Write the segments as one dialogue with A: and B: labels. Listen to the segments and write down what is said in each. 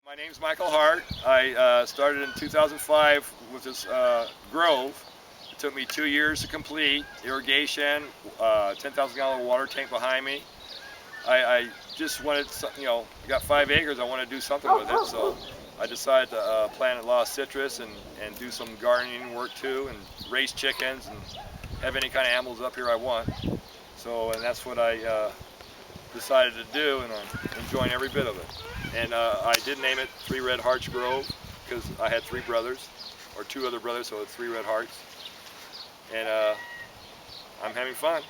A: My name's Michael Hart. I started in 2005 with this grove. It took me 2 years to complete. Irrigation, 10,000 gallon water tank behind me. I just wanted, I got 5 acres. I wanted to do something with it, so I decided to plant a lot of citrus and do some gardening work too, and raise chickens and have any kind of animals up here I want. So, and that's what I decided to do, and I'm enjoying every bit of it. And I did name it 3 Red Hearts Grove because I had 3 brothers, or 2 other brothers, so it's 3 Red Hearts. And I'm having fun.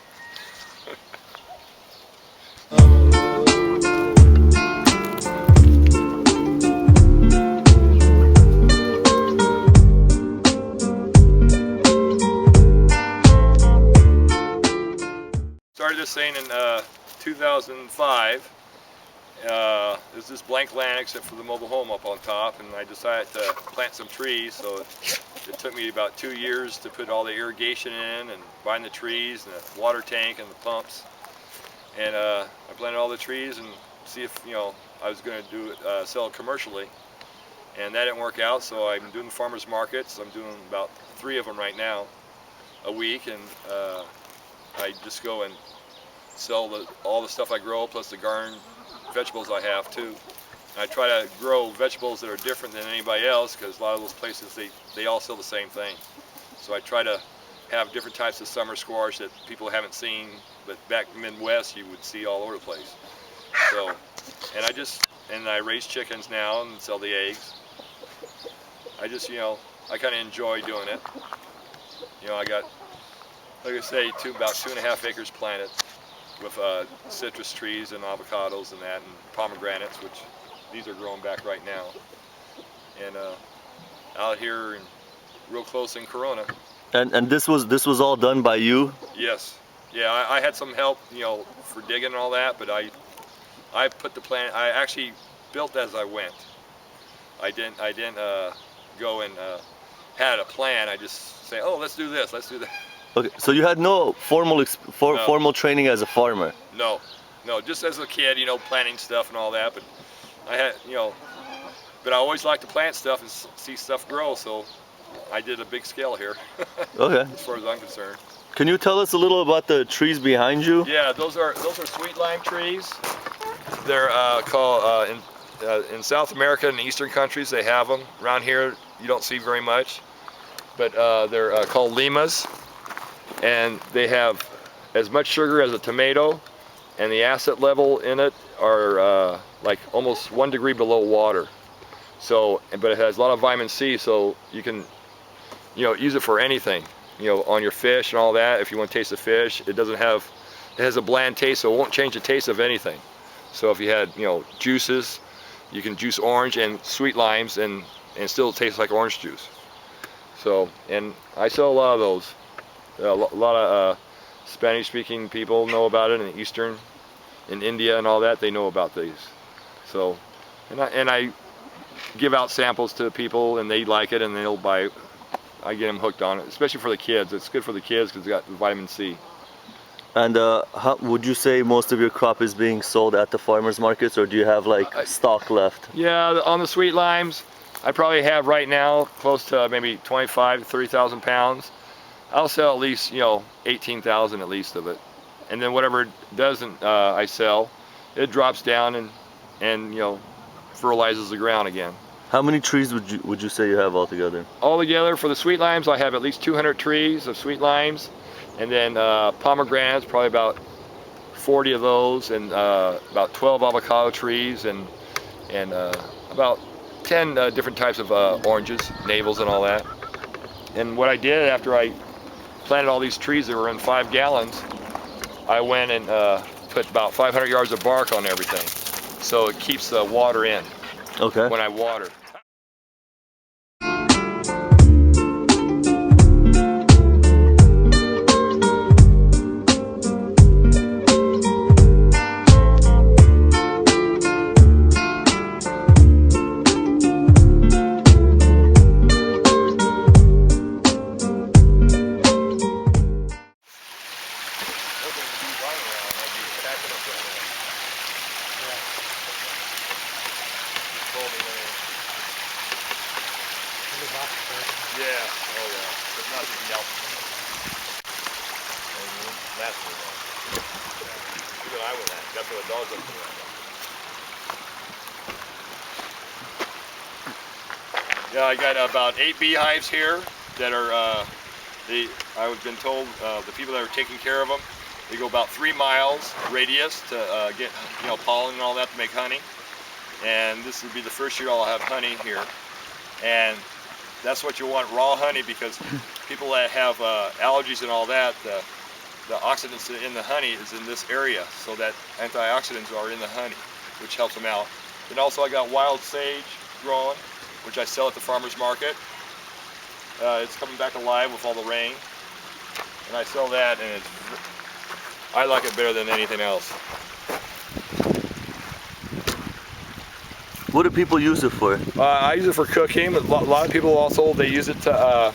A: Started this thing in 2005. There's this blank land except for the mobile home up on top, and I decided to plant some trees. So it took me about 2 years to put all the irrigation in and find the trees and the water tank and the pumps. And I planted all the trees and see if I was going to do it, sell it commercially. And that didn't work out, so I'm doing farmers markets. I'm doing about 3 of them right now a week, and I just go and sell all the stuff I grow plus the garden vegetables I have too. And I try to grow vegetables that are different than anybody else because a lot of those places they all sell the same thing. So I try to have different types of summer squash that people haven't seen, but back in the Midwest you would see all over the place. So, and I raise chickens now and sell the eggs. I just, I kind of enjoy doing it. I got, like I say, about 2.5 acres planted with citrus trees and avocados and that, and pomegranates, which these are growing back right now. And out here and real close in Corona.
B: And this was all done by you?
A: Yes. Yeah, I had some help, for digging and all that, but I put the plant. I actually built as I went. I didn't go and had a plan. I just say, oh, let's do this, let's do that.
B: Okay, so you had no formal training as a farmer?
A: No, just as a kid, planting stuff and all that. But I had, but I always like to plant stuff and see stuff grow. So I did a big scale here.
B: Okay.
A: As far as I'm concerned.
B: Can you tell us a little about the trees behind you?
A: Yeah, those are sweet lime trees. They're called in South America and Eastern countries they have them. Around here you don't see very much, but they're called limas. And they have as much sugar as a tomato, and the acid level in it are like almost 1 degree below water. So, but it has a lot of vitamin C, so you can, use it for anything, on your fish and all that. If you want to taste the fish, it has a bland taste, so it won't change the taste of anything. So if you had, juices, you can juice orange and sweet limes, and still taste like orange juice. So, and I sell a lot of those. A lot of Spanish-speaking people know about it in Eastern, in India and all that. They know about these. So, and I give out samples to people, and they like it, and they'll buy. I get them hooked on it, especially for the kids. It's good for the kids because it's got vitamin C.
B: And how would you say most of your crop is being sold at the farmers markets, or do you have like stock left?
A: Yeah, on the sweet limes, I probably have right now close to maybe 25 to 30,000 pounds. I'll sell at least, 18,000 at least of it. And then whatever doesn't I sell, it drops down and fertilizes the ground again.
B: How many trees would you say you have altogether?
A: Altogether for the sweet limes, I have at least 200 trees of sweet limes. And then pomegranates, probably about 40 of those, and about 12 avocado trees, and about 10 different types of oranges, navels and all that. And what I did after I planted all these trees that were in 5 gallons, I went and put about 500 yards of bark on everything, so it keeps the water in.
B: Okay.
A: When I water. Told me Yeah. Oh yeah. But not to be out. That's what Look what I went at. That's what a dog's looking at. Yeah, I got about 8 beehives here that are, I've been told the people that are taking care of them, they go about 3 miles radius to get, pollen and all that to make honey. And this will be the first year I'll have honey here. And that's what you want, raw honey, because people that have allergies and all that, the oxidants in the honey is in this area, so that antioxidants are in the honey, which helps them out. Then also I got wild sage growing, which I sell at the farmer's market. It's coming back alive with all the rain, and I sell that, and I like it better than anything else.
B: What do people use it for?
A: I use it for cooking. A lot of people also, they use it to,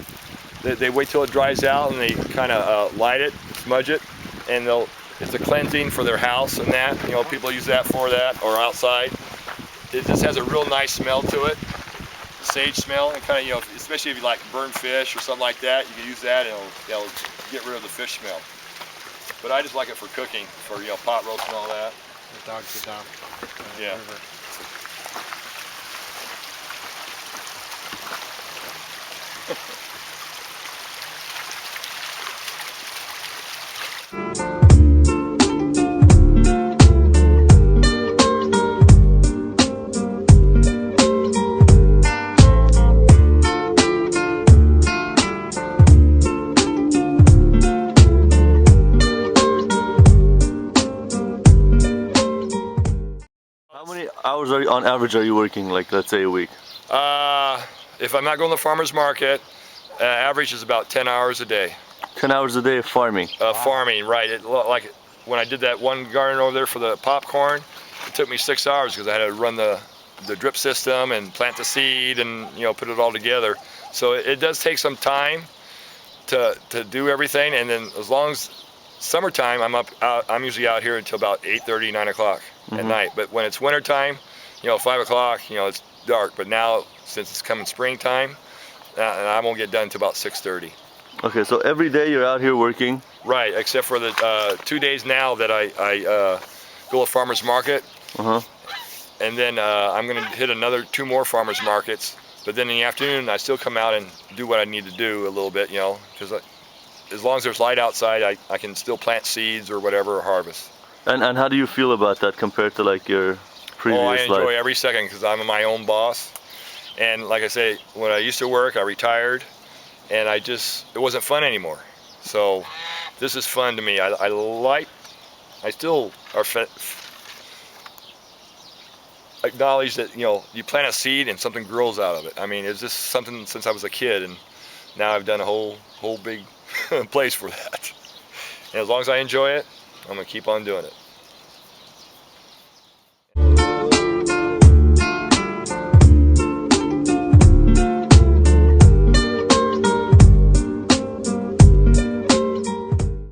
A: they wait till it dries out and they kind of light it, smudge it, and it's a cleansing for their house and that. People use that for that, or outside. It just has a real nice smell to it. Sage smell, and kind of, especially if you like burn fish or something like that, you can use that and it'll get rid of the fish smell. But I just like it for cooking, for pot roast and all that.
C: The dogs are down.
A: Yeah.
C: River.
B: How many hours on average are you working, like let's say a week?
A: If I'm not going to the farmer's market, average is about 10 hours a day.
B: 10 hours a day of farming.
A: Farming, right. Like when I did that one garden over there for the popcorn, it took me 6 hours because I had to run the drip system and plant the seed and put it all together. So it does take some time to do everything, and then as long as summertime, I'm usually out here until about 8:30, 9 o'clock at night. But when it's wintertime, 5 o'clock, it's dark. But now, since it's coming springtime, I won't get done until about 6:30.
B: Okay, so every day you're out here working?
A: Right, except for the 2 days now that I go to farmer's market. And then I'm going to hit another 2 more farmer's markets. But then in the afternoon, I still come out and do what I need to do a little bit, because as long as there's light outside, I can still plant seeds or whatever, or harvest.
B: And how do you feel about that compared to like your previous life?
A: Oh, I enjoy every second because I'm my own boss. And like I say, when I used to work, I retired, and it wasn't fun anymore. So this is fun to me. I still acknowledge that, you plant a seed and something grows out of it. I mean, it's just something since I was a kid, and now I've done a whole big place for that. And as long as I enjoy it, I'm gonna keep on doing it.